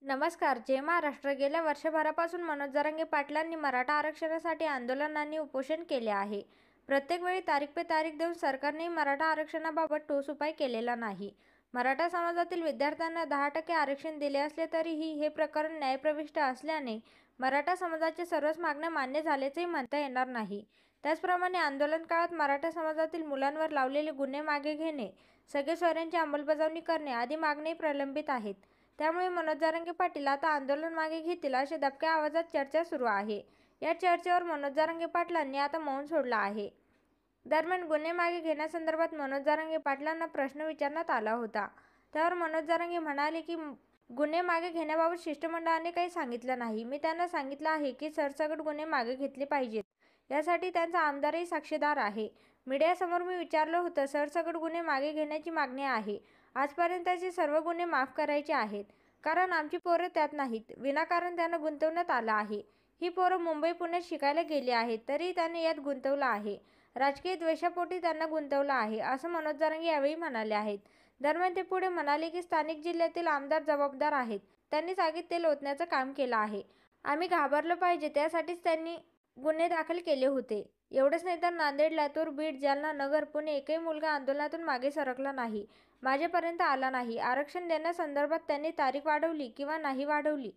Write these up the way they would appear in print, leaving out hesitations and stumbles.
नमस्कार. जय महाराष्ट्र. गेल्या वर्षभरापासून मनोज जरांगे पाटलांनी मराठा आरक्षणासाठी आंदोलन आणि उपोषण केले आहे. प्रत्येक वेळी तारीख पे तारीख देऊन सरकारनेही मराठा आरक्षणाबाबत ठोस उपाय केलेला नाही. मराठा समाजातील विद्यार्थ्यांना 10% आरक्षण दिले असले तरीही हे प्रकरण न्यायप्रविष्ट असल्याने मराठा समाजाच्या सर्वच मागण्या मान्य झाल्याचेही म्हणता येणार नाही. त्याचप्रमाणे आंदोलन काळात मराठा समाजातील मुलांवर लावलेले गुन्हे मागे घेणे, सगळे सोयऱ्यांची अंमलबजावणी करणे आदी मागण्याही प्रलंबित आहेत. त्यामुळे मनोज जरांगे पाटील आता आंदोलन मागे घेतील अशी दबक्या आवाजात चर्चा सुरू आहे. या चर्चेवर मनोज जरांगे पाटलांनी आता मौन सोडलं आहे. दरम्यान गुन्हे मागे घेण्यासंदर्भात मनोज जरांगे पाटलांना प्रश्न विचारण्यात आला होता. त्यावर मनोज जरांगे म्हणाले की गुन्हे मागे घेण्याबाबत शिष्टमंडळाने काही सांगितलं नाही. मी त्यांना सांगितलं आहे की सरसकट गुन्हे मागे घेतले पाहिजेत. यासाठी त्यांचा आमदारही साक्षीदार आहे. मीडियासमोर मी विचारलं होतं, सरसकट गुन्हे मागे घेण्याची मागणी आहे. आजपर्यंतचे सर्व गुन्हे माफ करायचे आहेत. कारण आमची पोरं त्यात नाहीत. विनाकारण त्यांना गुंतवण्यात आलं आहे. ही पोरं मुंबई पुण्यात शिकायला गेली आहेत तरीही त्यांनी यात गुंतवलं आहे. राजकीय द्वेषापोटी त्यांना गुंतवलं आहे असं मनोज जरांगे यावेळी म्हणाले आहेत. दरम्यान ते पुढे म्हणाले की स्थानिक जिल्ह्यातील आमदार जबाबदार आहेत. त्यांनीच आगीत तेल ओतण्याचं काम केलं आहे. आम्ही घाबरलं पाहिजे त्यासाठीच त्यांनी गुन्हे दाखल केले होते. एवढंच नाही तर नांदेड, लातूर, बीड, जालना, नगर, पुणे एकही मुलगा आंदोलनातून मागे सरकला नाही. माझ्यापर्यंत आला नाही. आरक्षण देण्यासंदर्भात त्यांनी तारीख वाढवली किंवा नाही वाढवली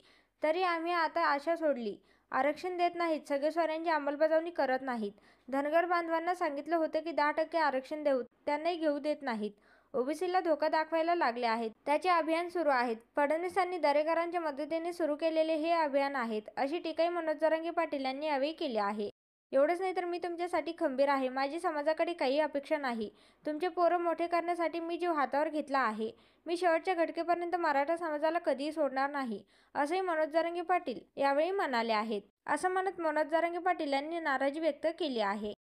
तरी आम्ही आता आशा सोडली. आरक्षण देत नाहीत, सगळे सोयऱ्यांची अंमलबजावणी करत नाहीत. धनगर बांधवांना सांगितलं होतं की 10% आरक्षण देऊ, त्यांनाही घेऊ देत नाहीत. ओबीसीला धोका दाखवायला लागले आहेत. त्याचे अभियान सुरू आहेत. फडणवीसांनी दरेकरांच्या मदतीने सुरू केलेले हे अभियान आहेत अशी टीकाही मनोज जरांगे पाटील यांनी यावेळी केली आहे. एवढंच नाही तर मी तुमच्यासाठी खंबीर आहे. माझी समाजाकडे काही अपेक्षा नाही. तुमचे पोरं मोठे करण्यासाठी मी जीव हातावर घेतला आहे. मी शेवटच्या घटकेपर्यंत मराठा समाजाला कधीही सोडणार नाही असंही मनोज जरांगे पाटील यावेळी म्हणाले आहेत. असं म्हणत मनोज जरांगे पाटील यांनी नाराजी व्यक्त केली आहे.